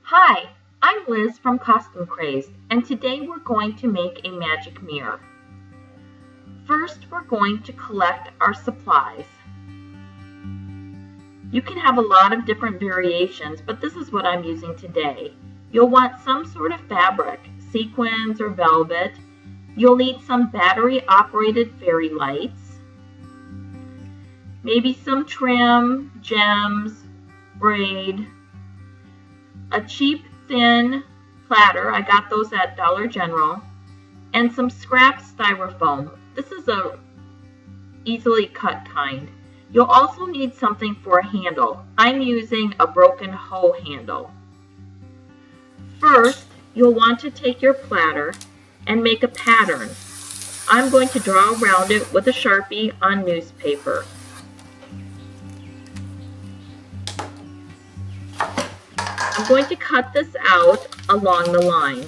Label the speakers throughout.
Speaker 1: Hi, I'm Liz from Costumecrazed, and today we're going to make a magic mirror. First, we're going to collect our supplies. You can have a lot of different variations, but this is what I'm using today. You'll want some sort of fabric, sequins or velvet. You'll need some battery-operated fairy lights, maybe some trim, gems, braid, a cheap thin platter, I got those at Dollar General, and some scrap styrofoam. This is a easily cut kind. You'll also need something for a handle. I'm using a broken hoe handle. First, you'll want to take your platter and make a pattern. I'm going to draw around it with a Sharpie on newspaper. I'm going to cut this out along the line.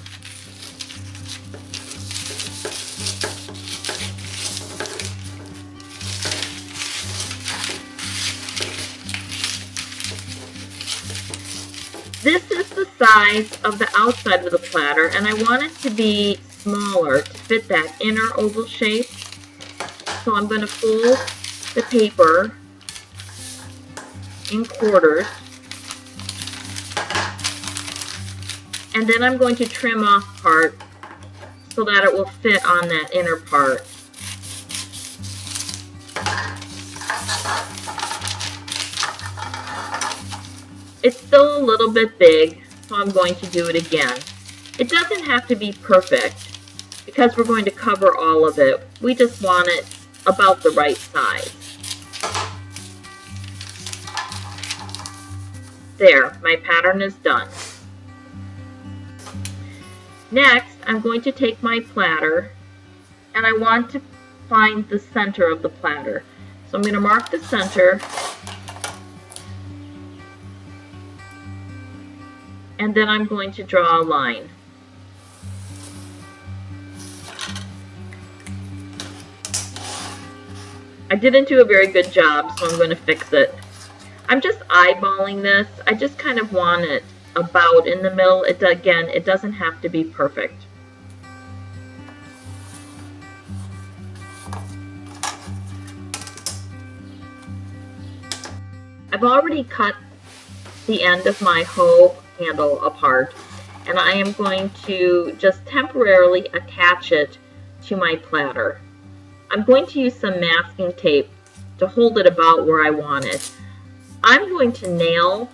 Speaker 1: This is the size of the outside of the platter, and I want it to be smaller to fit that inner oval shape. So I'm going to fold the paper in quarters. And then I'm going to trim off part so that it will fit on that inner part. It's still a little bit big, so I'm going to do it again. It doesn't have to be perfect because we're going to cover all of it. We just want it about the right size. There, my pattern is done. Next, I'm going to take my platter, and I want to find the center of the platter. So I'm going to mark the center, and then I'm going to draw a line. I didn't do a very good job, so I'm going to fix it. I'm just eyeballing this. I just kind of want it about in the middle. Again, it doesn't have to be perfect. I've already cut the end of my hoe handle apart, and I am going to just temporarily attach it to my platter. I'm going to use some masking tape to hold it about where I want it. I'm going to nail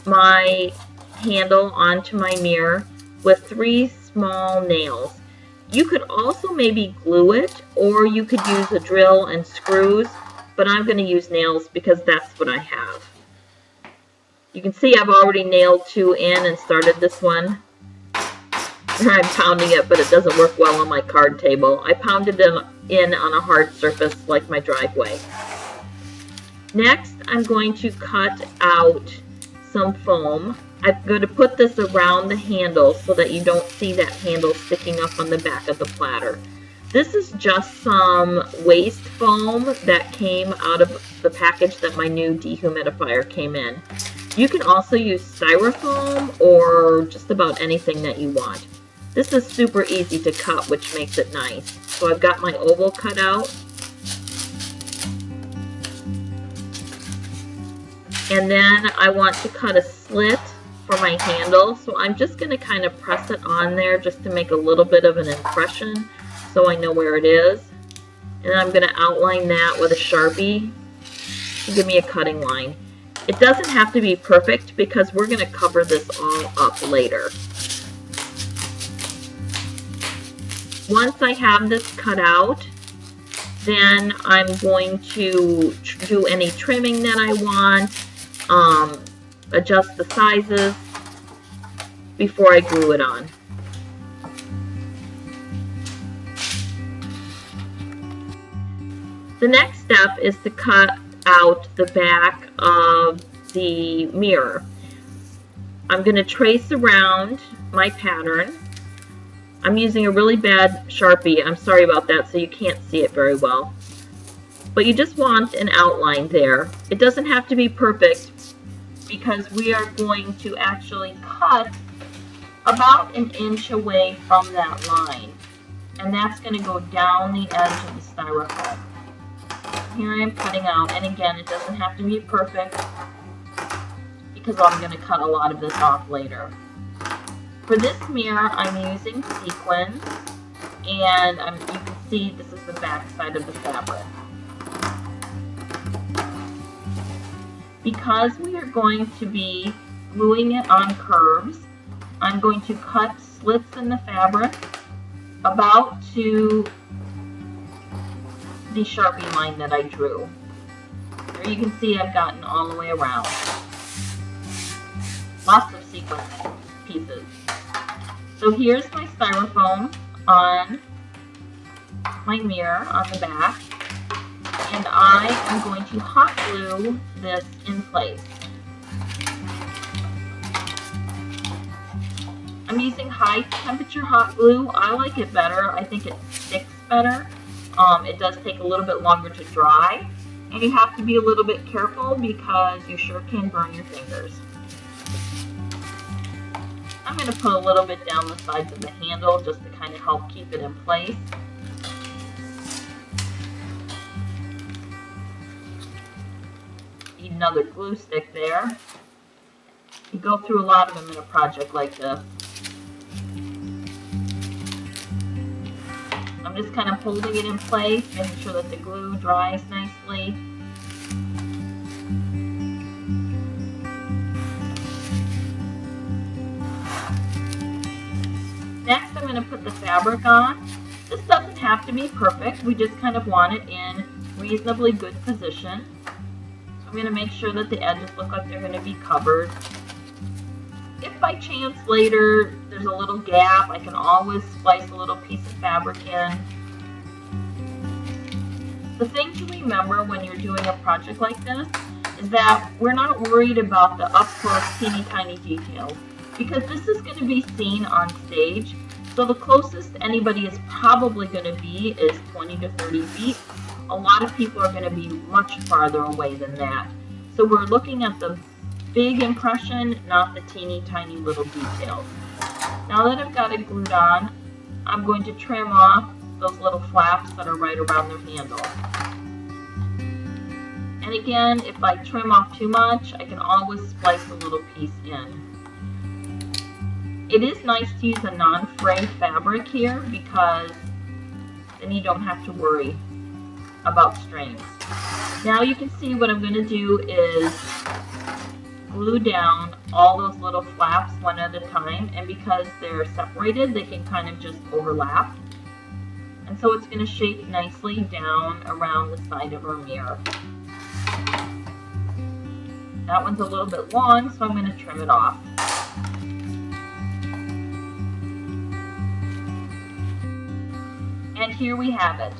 Speaker 1: my handle onto my mirror with 3 small nails. You could also maybe glue it, or you could use a drill and screws, but I'm going to use nails because that's what I have. You can see I've already nailed 2 in and started this one. I'm pounding it, but it doesn't work well on my card table. I pounded it in on a hard surface like my driveway. Next, I'm going to cut out some foam. I'm going to put this around the handle so that you don't see that handle sticking up on the back of the platter. This is just some waste foam that came out of the package that my new dehumidifier came in. You can also use styrofoam or just about anything that you want. This is super easy to cut, which makes it nice. So I've got my oval cut out. And then I want to cut a slit for my handle, so I'm just going to kind of press it on there just to make a little bit of an impression so I know where it is. And then I'm going to outline that with a Sharpie to give me a cutting line. It doesn't have to be perfect because we're going to cover this all up later. Once I have this cut out, then I'm going to do any trimming that I want, adjust the sizes before I glue it on. The next step is to cut out the back of the mirror. I'm going to trace around my pattern. I'm using a really bad Sharpie. I'm sorry about that, so you can't see it very well. But you just want an outline there. It doesn't have to be perfect, because we are going to actually cut about 1 inch away from that line. And that's going to go down the edge of the styrofoam. Here I am cutting out, and again, it doesn't have to be perfect because I'm going to cut a lot of this off later. For this mirror, I'm using sequins, and you can see this is the back side of the fabric. Because we are going to be gluing it on curves, I'm going to cut slits in the fabric about to the Sharpie line that I drew. There you can see I've gotten all the way around. Lots of sequin pieces. So here's my styrofoam on my mirror on the back, and I am going to hot glue this in place. I'm using high temperature hot glue. I like it better. I think it sticks better. It does take a little bit longer to dry, and you have to be a little bit careful because you sure can burn your fingers. I'm going to put a little bit down the sides of the handle just to kind of help keep it in place. Need another glue stick there. You go through a lot of them in a project like this. I'm just kind of holding it in place, making sure that the glue dries nicely. Next, I'm going to put the fabric on. This doesn't have to be perfect. We just kind of want it in reasonably good position. So I'm going to make sure that the edges look like they're going to be covered. If by chance later there's a little gap, I can always splice a little piece of fabric in. The thing to remember when you're doing a project like this is that we're not worried about the up close teeny tiny details, because this is going to be seen on stage. So the closest anybody is probably going to be is 20 to 30 feet. A lot of people are going to be much farther away than that. So we're looking at the big impression, not the teeny tiny little details. Now that I've got it glued on, I'm going to trim off those little flaps that are right around their handle. And again, if I trim off too much, I can always splice a little piece in. It is nice to use a non-fray fabric here because then you don't have to worry about strings. Now you can see what I'm going to do is glue down all those little flaps one at a time, and because they're separated, they can kind of just overlap. And so it's going to shape nicely down around the side of our mirror. That one's a little bit long, so I'm going to trim it off. And here we have it.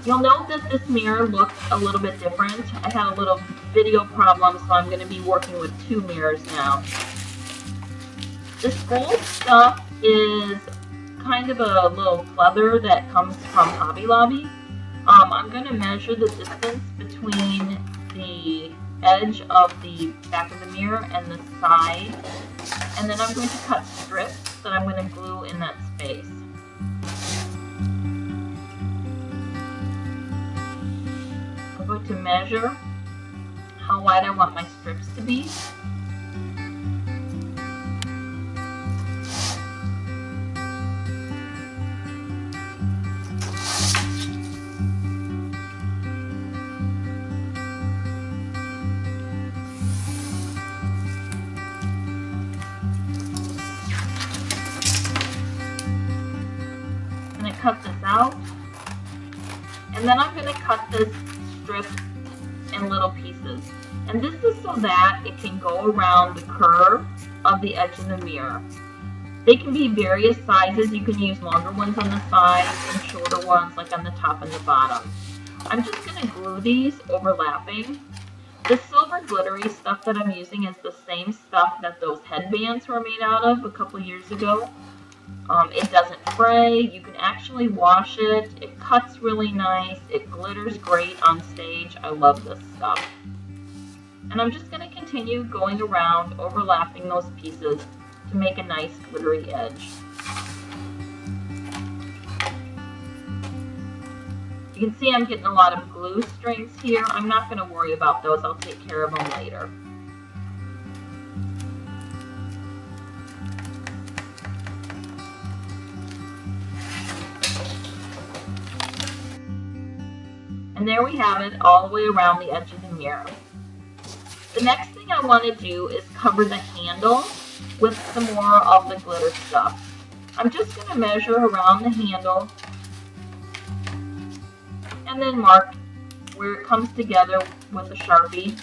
Speaker 1: You'll note that this mirror looks a little bit different. I had a little video problem, so I'm going to be working with 2 mirrors now. This gold stuff is kind of a little pleather that comes from Hobby Lobby. I'm going to measure the distance between the edge of the back of the mirror and the side, and then I'm going to cut strips that I'm going to glue in that space. I'm going to measure how wide I want my strips to be. Cut this out, and then I'm going to cut this strip in little pieces, and this is so that it can go around the curve of the edge of the mirror. They can be various sizes. You can use longer ones on the sides and shorter ones like on the top and the bottom. I'm just going to glue these overlapping. The silver glittery stuff that I'm using is the same stuff that those headbands were made out of a couple years ago. It doesn't fray, you can actually wash it, it cuts really nice, it glitters great on stage. I love this stuff. And And I'm just going to continue going around, overlapping those pieces to make a nice glittery edge. You can see I'm getting a lot of glue strings here. I'm not going to worry about those. I'll take care of them later. And there we have it, all the way around the edge of the mirror. The next thing I want to do is cover the handle with some more of the glitter stuff. I'm just going to measure around the handle and then mark where it comes together with a Sharpie.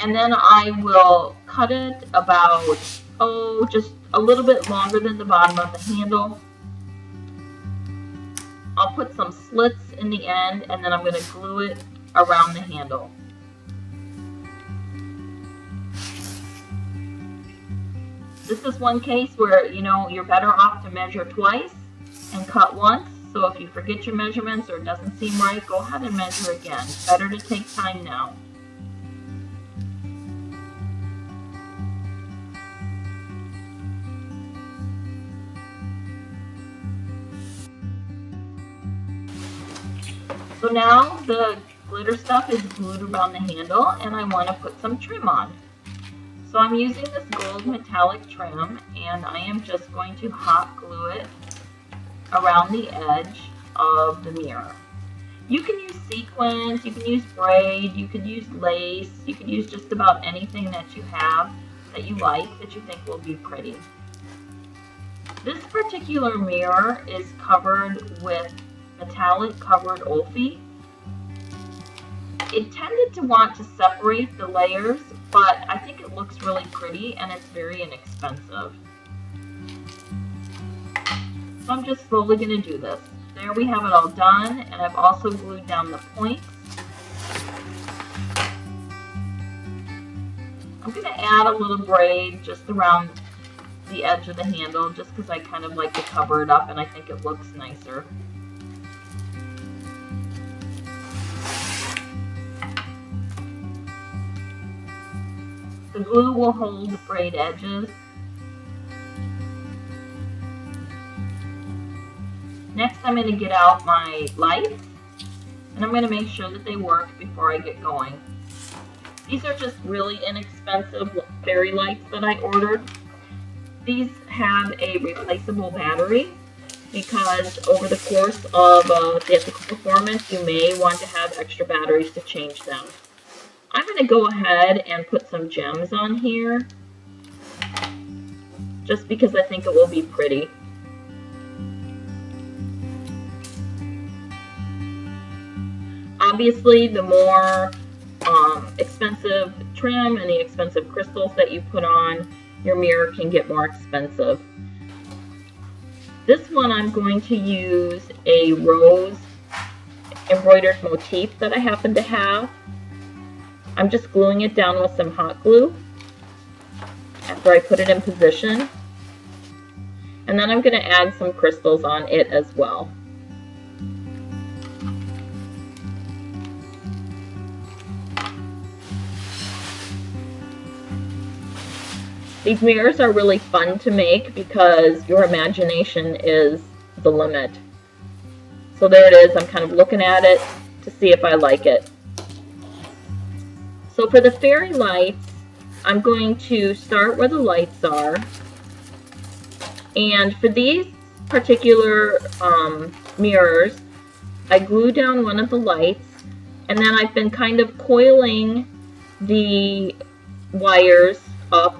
Speaker 1: And then I will cut it about, just a little bit longer than the bottom of the handle. I'll put some slits in the end, and then I'm going to glue it around the handle. This is one case where, you're better off to measure twice and cut once. So if you forget your measurements or it doesn't seem right, go ahead and measure again. Better to take time now. So now the glitter stuff is glued around the handle, and I want to put some trim on. So I'm using this gold metallic trim, and I am just going to hot glue it around the edge of the mirror. You can use sequins, you can use braid, you could use lace, you could use just about anything that you have that you like, that you think will be pretty. This particular mirror is covered with metallic covered Olfi. It tended to want to separate the layers, but I think it looks really pretty and it's very inexpensive. So I'm just slowly going to do this. There we have it all done, and I've also glued down the points. I'm going to add a little braid just around the edge of the handle, just because I kind of like to cover it up and I think it looks nicer. The glue will hold the braid edges. Next, I'm going to get out my lights, and I'm going to make sure that they work before I get going. These are just really inexpensive fairy lights that I ordered. These have a replaceable battery because over the course of theatrical performance, you may want to have extra batteries to change them. I'm going to go ahead and put some gems on here, just because I think it will be pretty. Obviously, the more expensive trim and the expensive crystals that you put on, your mirror can get more expensive. This one I'm going to use a rose embroidered motif that I happen to have. I'm just gluing it down with some hot glue after I put it in position. And then I'm going to add some crystals on it as well. These mirrors are really fun to make because your imagination is the limit. So there it is. I'm kind of looking at it to see if I like it. So for the fairy lights, I'm going to start where the lights are. And for these particular mirrors, I glue down one of the lights, and then I've been kind of coiling the wires up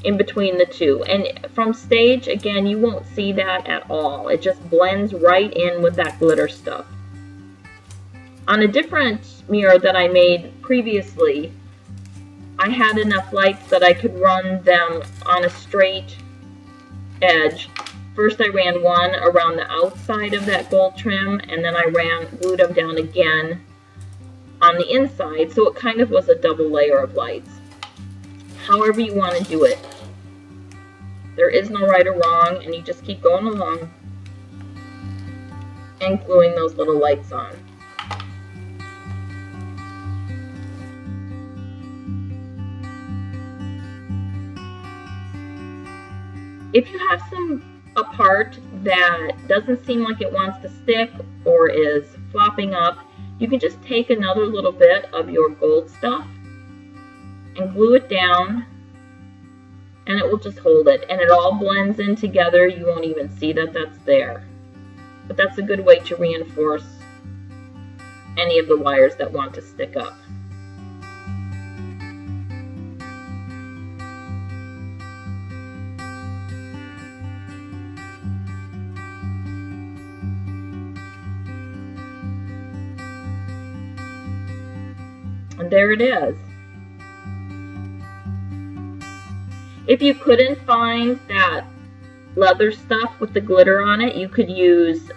Speaker 1: in between the two. And from stage, again, you won't see that at all. It just blends right in with that glitter stuff. On a different mirror that I made previously, I had enough lights that I could run them on a straight edge. First I ran one around the outside of that gold trim, and then I glued them down again on the inside, so it kind of was a double layer of lights. However you want to do it. There is no right or wrong, and you just keep going along and gluing those little lights on. If you have a part that doesn't seem like it wants to stick or is flopping up, you can just take another little bit of your gold stuff and glue it down, and it will just hold it, and it all blends in together. You won't even see that that's there. But that's a good way to reinforce any of the wires that want to stick up. And there it is. If you couldn't find that leather stuff with the glitter on it, you could use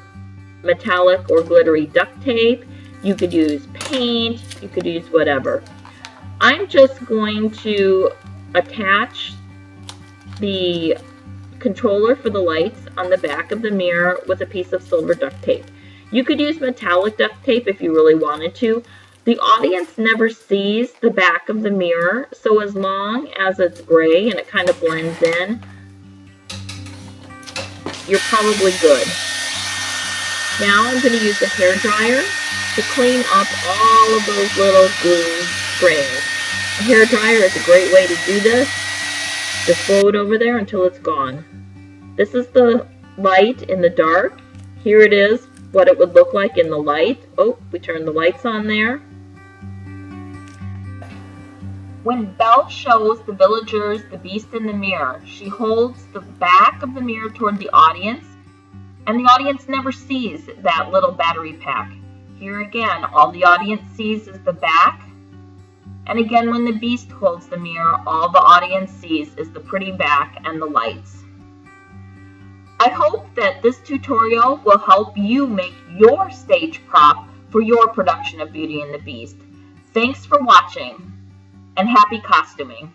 Speaker 1: metallic or glittery duct tape. You could use paint. You could use whatever. I'm just going to attach the controller for the lights on the back of the mirror with a piece of silver duct tape. You could use metallic duct tape if you really wanted to. The audience never sees the back of the mirror, so as long as it's gray and it kind of blends in, you're probably good. Now I'm going to use a hair dryer to clean up all of those little glue grains. A hair dryer is a great way to do this. Just blow it over there until it's gone. This is the light in the dark. Here it is, what it would look like in the light. Oh, we turned the lights on there. When Belle shows the villagers the beast in the mirror, she holds the back of the mirror toward the audience, and the audience never sees that little battery pack. Here again, all the audience sees is the back, and again, when the beast holds the mirror, all the audience sees is the pretty back and the lights. I hope that this tutorial will help you make your stage prop for your production of Beauty and the Beast. Thanks for watching, and happy costuming!